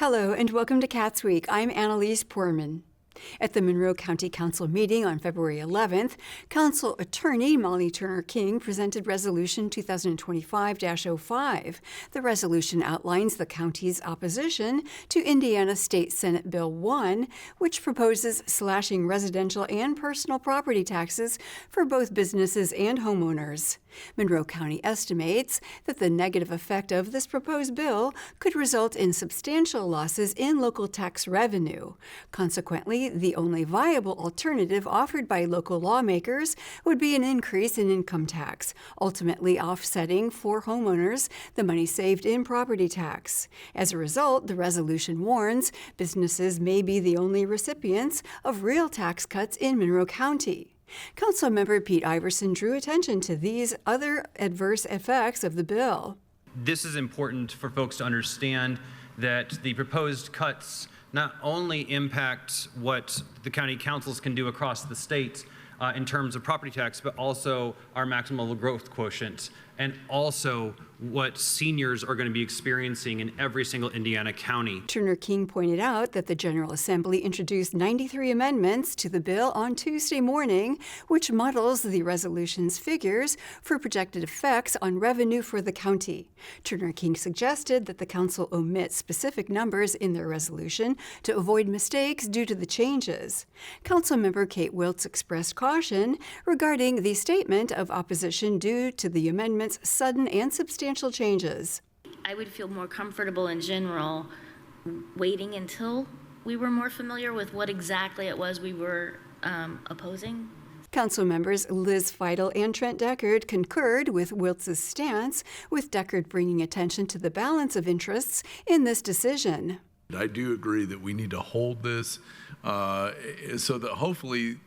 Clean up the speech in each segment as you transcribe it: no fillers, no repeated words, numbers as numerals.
Hello and welcome to CATSweek. I'm Annalise Poorman. At the Monroe County Council meeting on February 11th, Council Attorney Molly Turner King presented Resolution 2025-05. The resolution outlines the county's opposition to Indiana State Senate Bill 1, which proposes slashing residential and personal property taxes for both businesses and homeowners. Monroe County estimates that the negative effect of this proposed bill could result in substantial losses in local tax revenue. Consequently, the only viable alternative offered by local lawmakers would be an increase in income tax, ultimately offsetting for homeowners the money saved in property tax. As a result, the resolution warns businesses may be the only recipients of real tax cuts in Monroe County. Councilmember Pete Iverson drew attention to these other adverse effects of the bill. This is important for folks to understand that the proposed cuts not only impact what the county councils can do across the state in terms of property tax, but also our maximum growth quotient, and also what seniors are going to be experiencing in every single Indiana county. Turner King pointed out that the General Assembly introduced 93 amendments to the bill on Tuesday morning, which models the resolution's figures for projected effects on revenue for the county. Turner King suggested that the council omit specific numbers in their resolution to avoid mistakes due to the changes. Councilmember Kate Wiltz expressed caution regarding the statement of opposition due to the amendment's sudden and substantial changes. I would feel more comfortable in general waiting until we were more familiar with what exactly it was we were opposing. Council members Liz Feidel and Trent Deckard concurred with Wiltz's stance, with Deckard bringing attention to the balance of interests in this decision. I do agree that we need to hold this so that hopefully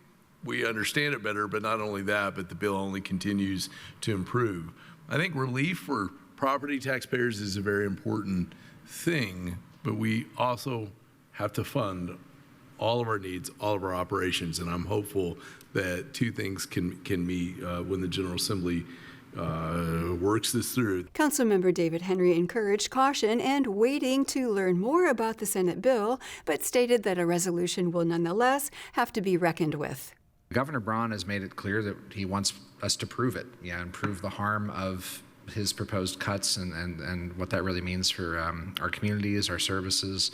we understand it better, but not only that, but the bill only continues to improve. I think relief for property taxpayers is a very important thing, but we also have to fund all of our needs, all of our operations, and I'm hopeful that two things can meet when the General Assembly works this through. Councilmember David Henry encouraged caution and waiting to learn more about the Senate bill, but stated that a resolution will nonetheless have to be reckoned with. Governor Braun has made it clear that he wants us to prove it, and prove the harm of his proposed cuts and what that really means for our communities, our services.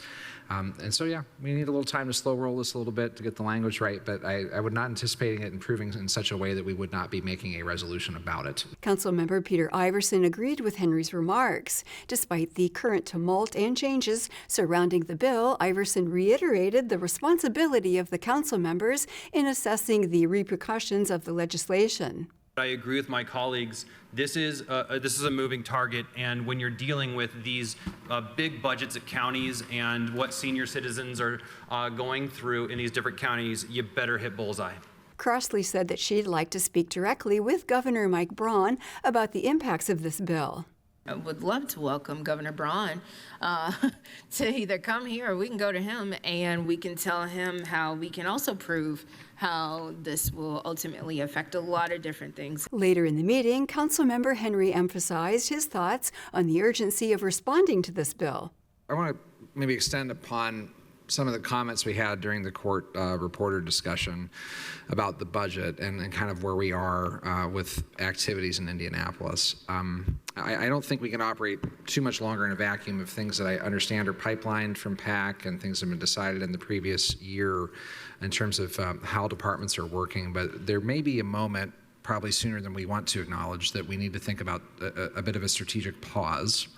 And so, yeah, we need a little time to slow roll this a little bit to get the language right, but I would not anticipate it improving in such a way that we would not be making a resolution about it. Councilmember Peter Iverson agreed with Henry's remarks. Despite the current tumult and changes surrounding the bill, Iverson reiterated the responsibility of the council members in assessing the repercussions of the legislation. I agree with my colleagues. This is a moving target, and when you're dealing with these big budgets at counties and what senior citizens are going through in these different counties, you better hit bullseye. Crossley said that she'd like to speak directly with Governor Mike Braun about the impacts of this bill. I would love to welcome Governor Braun to either come here or we can go to him and we can tell him how we can also prove how this will ultimately affect a lot of different things. Later in the meeting, Councilmember Henry emphasized his thoughts on the urgency of responding to this bill. I want to maybe extend upon some of the comments we had during the court reporter discussion about the budget and kind of where we are with activities in Indianapolis. I don't think we can operate too much longer in a vacuum of things that I understand are pipelined from PAC and things that have been decided in the previous year in terms of how departments are working, but there may be a moment, probably sooner than we want to acknowledge, that we need to think about a bit of a strategic pause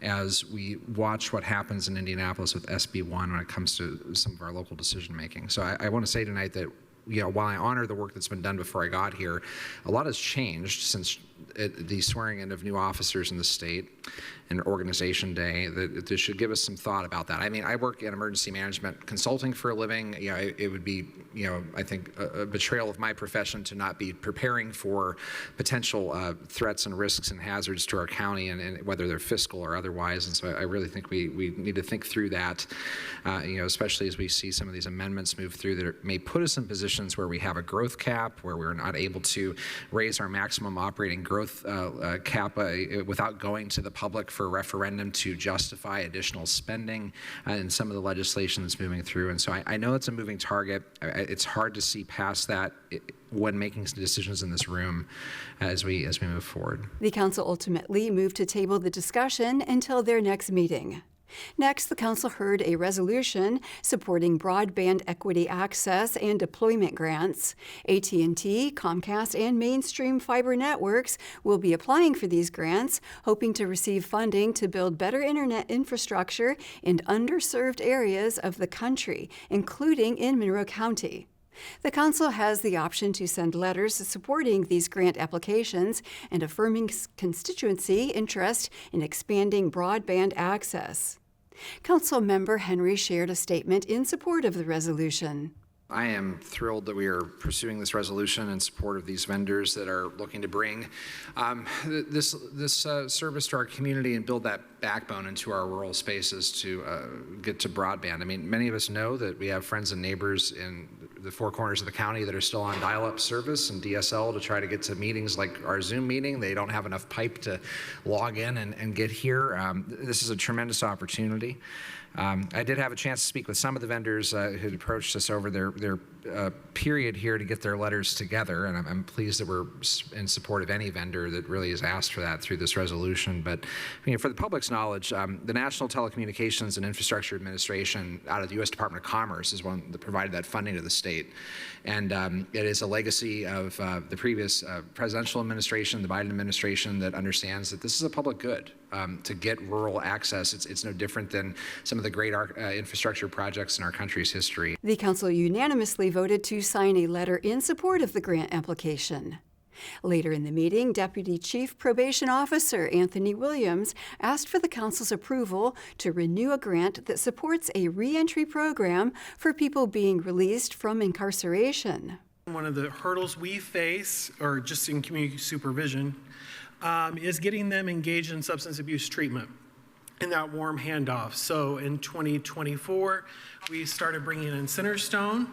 as we watch what happens in Indianapolis with SB 1 when it comes to some of our local decision making. So I want to say tonight that, you know, while I honor the work that's been done before I got here, a lot has changed since the swearing in of new officers in the state and Organization Day. That this should give us some thought about that. I mean, I work in emergency management consulting for a living. You know, it would be, you know, I think a betrayal of my profession to not be preparing for potential threats and risks and hazards to our county, and whether they're fiscal or otherwise. And so I really think we need to think through that, you know, especially as we see some of these amendments move through that may put us in positions where we have a growth cap, where we're not able to raise our maximum operating growth cap without going to the public for a referendum to justify additional spending and some of the legislation that's moving through. And so I know it's a moving target. It's hard to see past that when making some decisions in this room as we move forward. The council ultimately moved to table the discussion until their next meeting. Next, the council heard a resolution supporting broadband equity access and deployment grants. AT&T, Comcast, and Mainstream Fiber Networks will be applying for these grants, hoping to receive funding to build better internet infrastructure in underserved areas of the country, including in Monroe County. The council has the option to send letters supporting these grant applications and affirming constituency interest in expanding broadband access. Council member Henry shared a statement in support of the resolution. I am thrilled that we are pursuing this resolution in support of these vendors that are looking to bring this service to our community and build that backbone into our rural spaces to get to broadband. I mean, many of us know that we have friends and neighbors in the four corners of the county that are still on dial-up service and DSL to try to get to meetings like our Zoom meeting. They don't have enough pipe to log in and get here. This is a tremendous opportunity. I did have a chance to speak with some of the vendors who had approached us over their period here to get their letters together, and I'm pleased that we're in support of any vendor that really has asked for that through this resolution. But for the public's knowledge, the National Telecommunications and Infrastructure Administration out of the U.S. Department of Commerce is one that provided that funding to the state. And it is a legacy of the previous presidential administration, the Biden administration, that understands that this is a public good to get rural access. It's no different than some of the great infrastructure projects in our country's history. The council unanimously voted to sign a letter in support of the grant application. Later in the meeting, Deputy Chief Probation Officer Anthony Williams asked for the council's approval to renew a grant that supports a reentry program for people being released from incarceration. One of the hurdles we face, or just in community supervision, is getting them engaged in substance abuse treatment in that warm handoff. So in 2024, we started bringing in Centerstone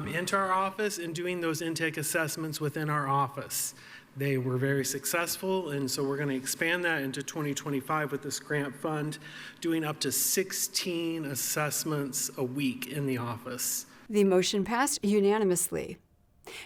into our office and doing those intake assessments within our office. They were very successful, and so we're going to expand that into 2025 with this grant fund, doing up to 16 assessments a week in the office. The motion passed unanimously.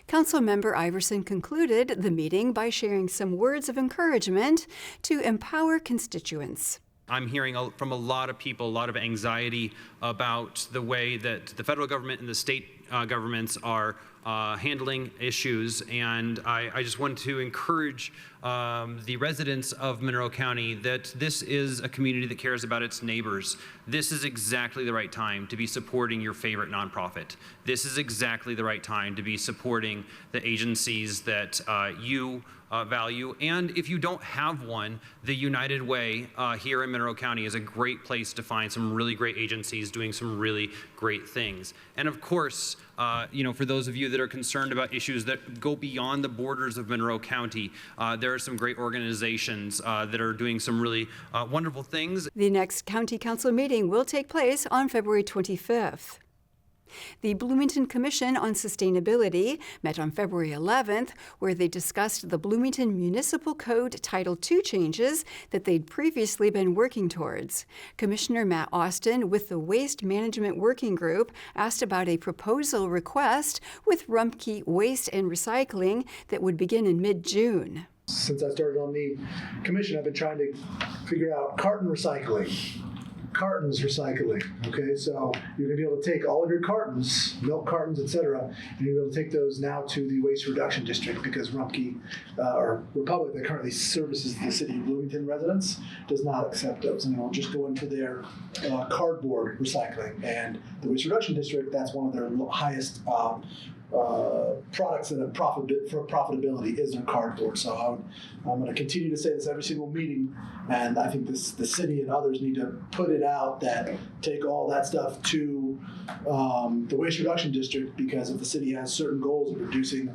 Councilmember Iverson concluded the meeting by sharing some words of encouragement to empower constituents. I'm hearing from a lot of people a lot of anxiety about the way that the federal government and the state governments are handling issues, and I just want to encourage the residents of Monroe County that this is a community that cares about its neighbors. This is exactly the right time to be supporting your favorite nonprofit. This is exactly the right time to be supporting the agencies that you value. And if you don't have one, the United Way here in Monroe County is a great place to find some really great agencies doing some really great things. And of course, for those of you that are concerned about issues that go beyond the borders of Monroe County, there are some great organizations that are doing some really wonderful things. The next County Council meeting will take place on February 25th. The Bloomington Commission on Sustainability met on February 11th, where they discussed the Bloomington Municipal Code Title II changes that they'd previously been working towards. Commissioner Matt Austin with the Waste Management Working Group asked about a proposal request with Rumpke Waste and Recycling that would begin in mid-June. Since I started on the commission, I've been trying to figure out cartons recycling, okay? So you're gonna be able to take all of your cartons, milk cartons, et cetera, and you're able to take those now to the waste reduction district because Rumpke, or Republic, that currently services the city of Bloomington residents, does not accept those. And it'll just go into their cardboard recycling. And the waste reduction district, that's one of their highest products that have profitability is their cardboard. So I'm going to continue to say this every single meeting, and I think the city and others need to put it out that take all that stuff to the waste reduction district, because if the city has certain goals of reducing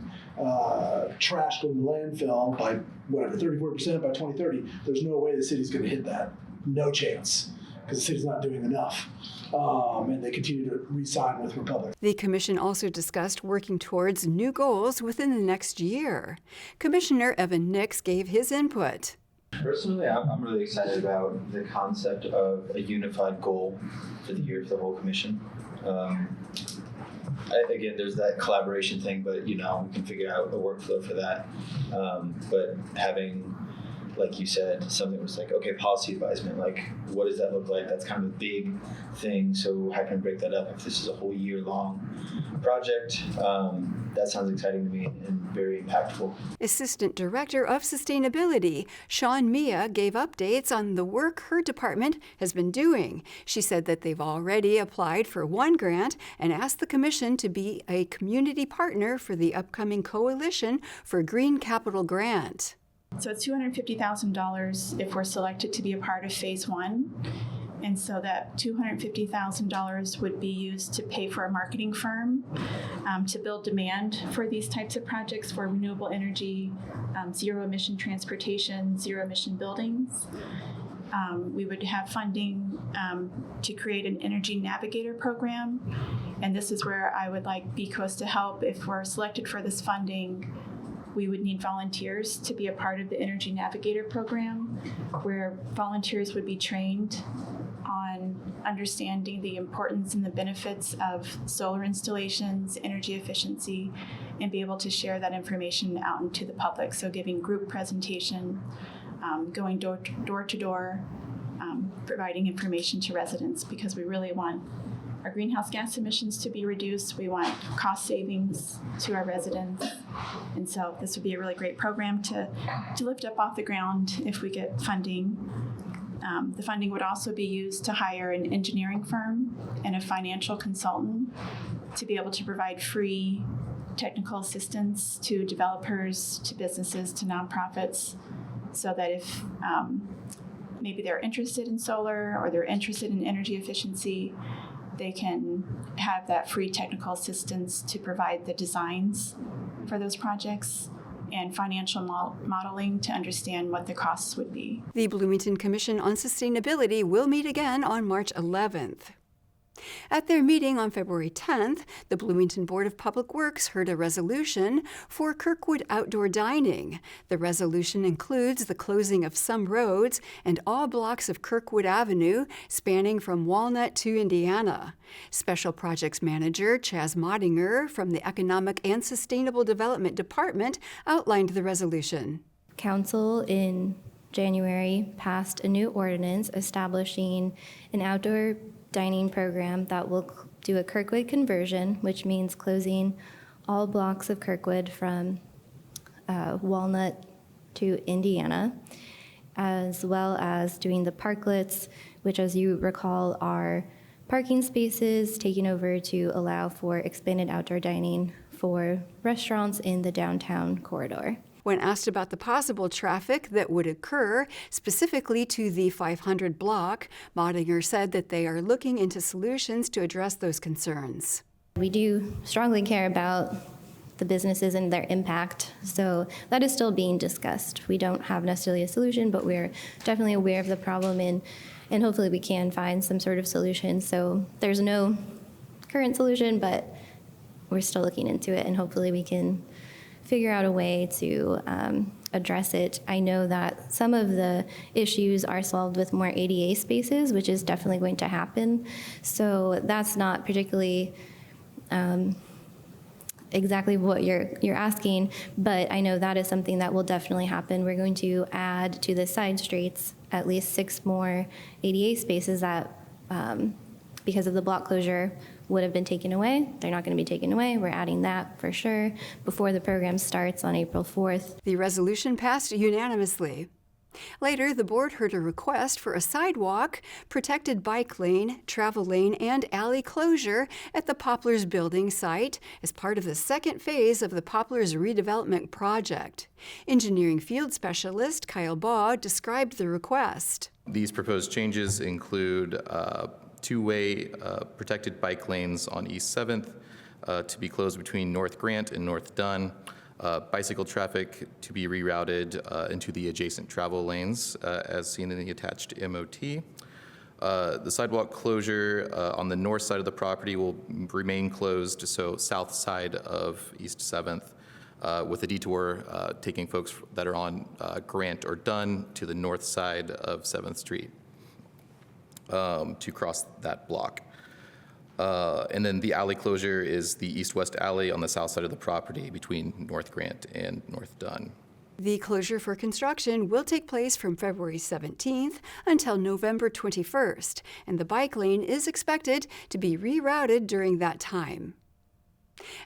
trash going to landfill by 34% by 2030, there's no way the city's going to hit that. No chance. because the city's not doing enough. And they continue to re-sign with Republic. The commission also discussed working towards new goals within the next year. Commissioner Evan Nix gave his input. Personally, I'm really excited about the concept of a unified goal for the year for the whole commission. Again, there's that collaboration thing, but we can figure out a workflow for that. But having, like you said, something was like, okay, policy advisement, like what does that look like? That's kind of a big thing. So how can I break that up if this is a whole year-long project? That sounds exciting to me and very impactful. Assistant Director of Sustainability, Sean Mia, gave updates on the work her department has been doing. She said that they've already applied for one grant and asked the Commission to be a community partner for the upcoming Coalition for Green Capital Grant. So it's $250,000 if we're selected to be a part of phase one. And so that $250,000 would be used to pay for a marketing firm to build demand for these types of projects for renewable energy, zero emission transportation, zero emission buildings. We would have funding to create an energy navigator program. And this is where I would like BCOS to help. If we're selected for this funding, we would need volunteers to be a part of the Energy Navigator program, where volunteers would be trained on understanding the importance and the benefits of solar installations, energy efficiency, and be able to share that information out into the public. So giving group presentation, going door to door, providing information to residents, because we really want our greenhouse gas emissions to be reduced. We want cost savings to our residents. And so this would be a really great program to lift up off the ground if we get funding. The funding would also be used to hire an engineering firm and a financial consultant to be able to provide free technical assistance to developers, to businesses, to nonprofits, so that if maybe they're interested in solar or they're interested in energy efficiency, they can have that free technical assistance to provide the designs for those projects and financial modeling to understand what the costs would be. The Bloomington Commission on Sustainability will meet again on March 11th. At their meeting on February 10th, the Bloomington Board of Public Works heard a resolution for Kirkwood outdoor dining. The resolution includes the closing of some roads and all blocks of Kirkwood Avenue, spanning from Walnut to Indiana. Special Projects Manager Chaz Modinger from the Economic and Sustainable Development Department outlined the resolution. Council in January passed a new ordinance establishing an outdoor dining program that will do a Kirkwood conversion, which means closing all blocks of Kirkwood from Walnut to Indiana, as well as doing the parklets, which, as you recall, are parking spaces taken over to allow for expanded outdoor dining for restaurants in the downtown corridor. When asked about the possible traffic that would occur, specifically to the 500 block, Modinger said that they are looking into solutions to address those concerns. We do strongly care about the businesses and their impact, so that is still being discussed. We don't have necessarily a solution, but we're definitely aware of the problem, and hopefully we can find some sort of solution. So there's no current solution, but we're still looking into it, and hopefully we can figure out a way to address it. I know that some of the issues are solved with more ADA spaces, which is definitely going to happen. So that's not particularly exactly what you're asking, but I know that is something that will definitely happen. We're going to add to the side streets at least 6 more ADA spaces that, because of the block closure, would have been taken away. They're not going to be taken away. We're adding that for sure before the program starts on April 4th. The resolution passed unanimously. Later, the board heard a request for a sidewalk, protected bike lane, travel lane, and alley closure at the Poplars building site as part of the second phase of the Poplars redevelopment project. Engineering field specialist Kyle Baugh described the request. These proposed changes include two-way protected bike lanes on East 7th to be closed between North Grant and North Dunn, bicycle traffic to be rerouted into the adjacent travel lanes as seen in the attached MOT, The sidewalk closure on the north side of the property will remain closed, so south side of East 7th, with a detour taking folks that are on Grant or Dunn to the north side of 7th Street to cross that block. And then the alley closure is the east-west alley on the south side of the property between North Grant and North Dunn. The closure for construction will take place from February 17th until November 21st, and the bike lane is expected to be rerouted during that time.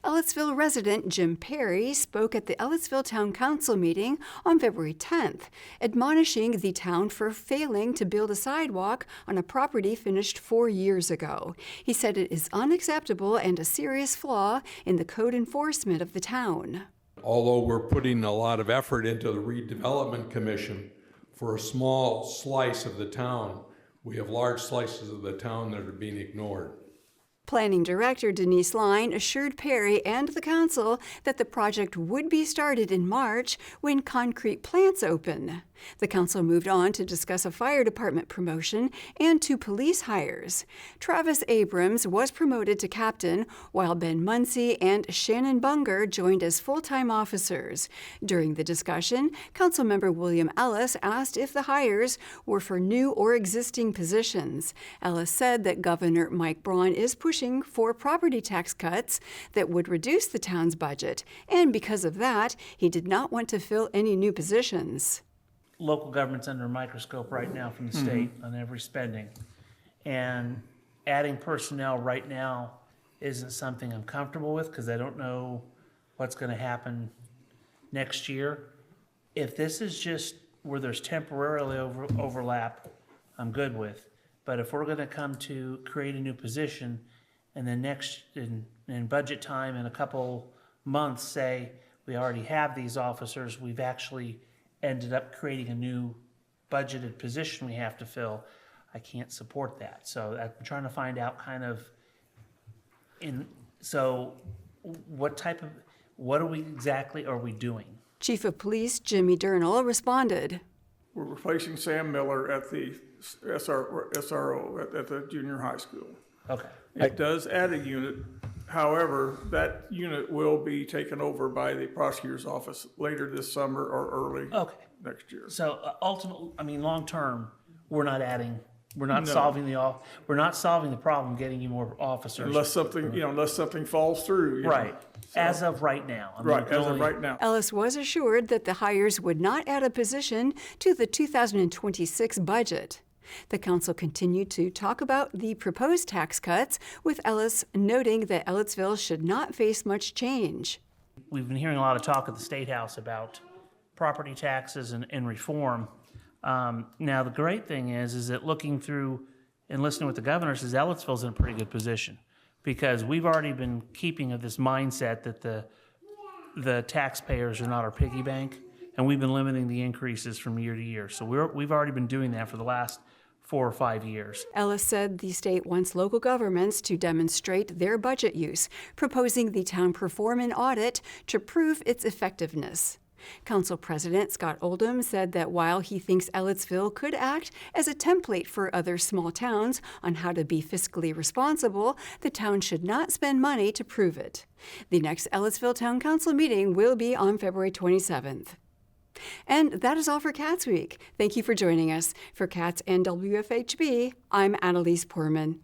Ellettsville resident Jim Perry spoke at the Ellettsville Town Council meeting on February 10th, admonishing the town for failing to build a sidewalk on a property finished 4 years ago. He said it is unacceptable and a serious flaw in the code enforcement of the town. Although we're putting a lot of effort into the redevelopment commission for a small slice of the town, we have large slices of the town that are being ignored. Planning Director Denise Line assured Perry and the council that the project would be started in March when concrete plants open. The council moved on to discuss a fire department promotion and 2 police hires. Travis Abrams was promoted to captain, while Ben Muncie and Shannon Bunger joined as full-time officers. During the discussion, Councilmember William Ellis asked if the hires were for new or existing positions. Ellis said that Governor Mike Braun is pushing for property tax cuts that would reduce the town's budget, and because of that, he did not want to fill any new positions. Local government's under a microscope right now from the state on every spending. And adding personnel right now isn't something I'm comfortable with because I don't know what's going to happen next year. If this is just where there's temporarily overlap, I'm good with. But if we're going to come to create a new position and then next in budget time in a couple months say we already have these officers, we've actually ended up creating a new budgeted position we have to fill, I can't support that. So I'm trying to find out what are we exactly are we doing? Chief of Police Jimmy Durnall responded. We're replacing Sam Miller at the SRO at the junior high school. Okay. It does add a unit. However, that unit will be taken over by the prosecutor's office later this summer or early next year. So ultimately, long term, we're not solving the problem getting you more officers. Unless something falls through. Right. So, as of right now. Right now. Ellis was assured that the hires would not add a position to the 2026 budget. The council continued to talk about the proposed tax cuts, with Ellis noting that Ellettsville should not face much change. We've been hearing a lot of talk at the State House about property taxes and reform. Now, the great thing is that looking through and listening with the governor says Ellettsville's in a pretty good position because we've already been keeping of this mindset that the taxpayers are not our piggy bank, and we've been limiting the increases from year to year. So we've already been doing that for the last 4 or 5 years. Ellis said the state wants local governments to demonstrate their budget use, proposing the town perform an audit to prove its effectiveness. Council President Scott Oldham said that while he thinks Ellettsville could act as a template for other small towns on how to be fiscally responsible, the town should not spend money to prove it. The next Ellettsville Town Council meeting will be on February 27th. And that is all for CATSweek. Thank you for joining us. For CATS and WFHB, I'm Annalise Poorman.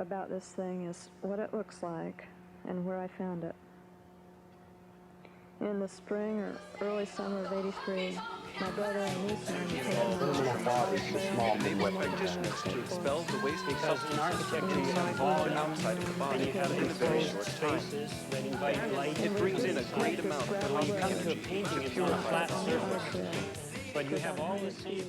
about this thing is what it looks like and where I found it. In the spring or early summer of '83, my brother and niece are in the practitioners to expel the waste because in architecture you have volume outside of the body and you have in a very short time. It brings in a great amount of When you come to a painting, it's on a flat surface, but you have all the same.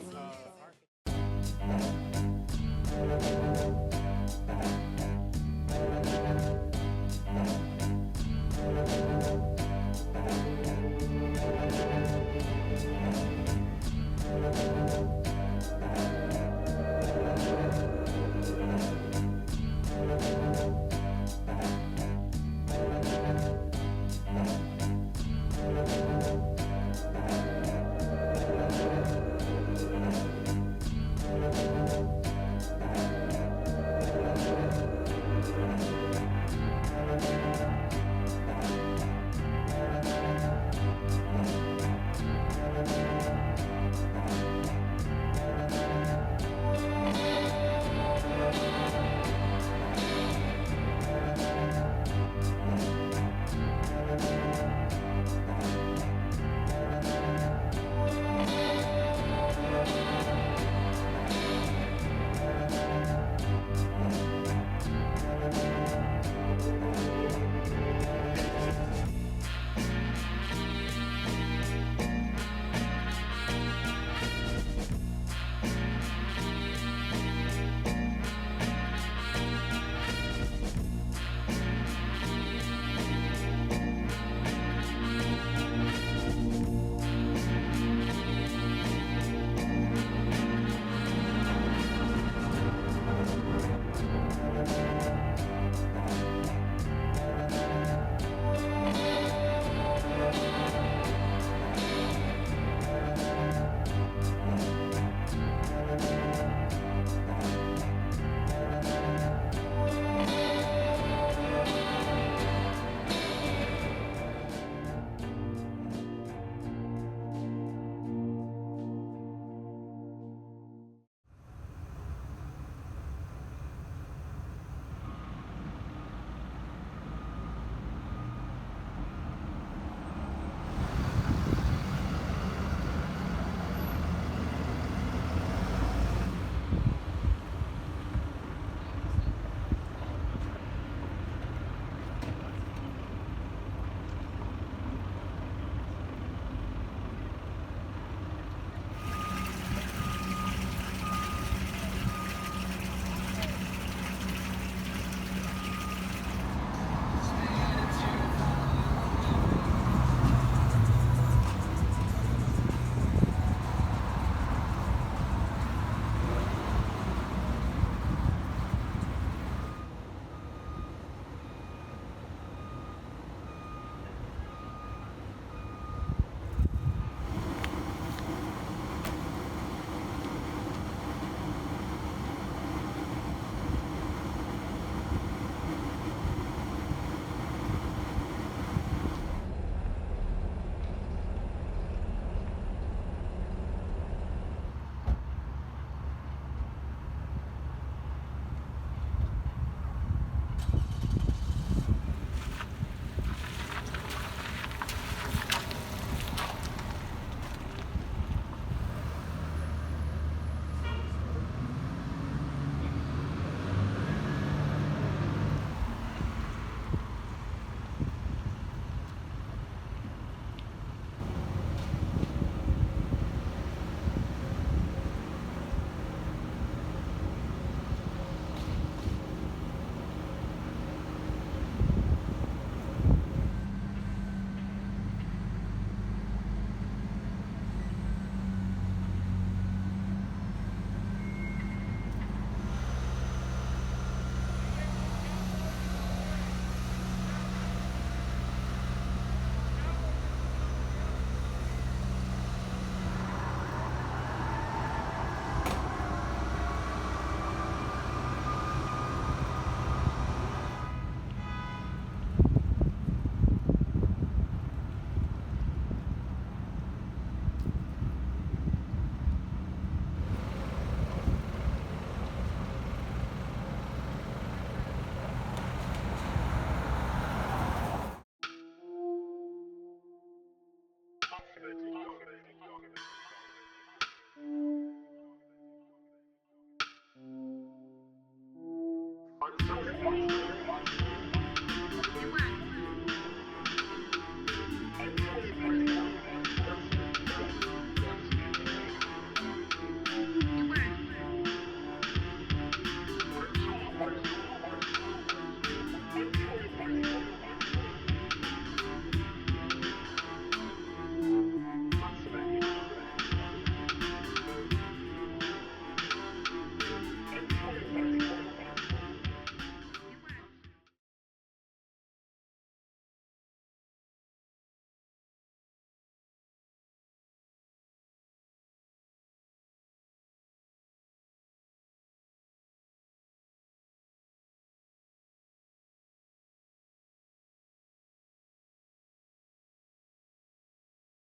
good.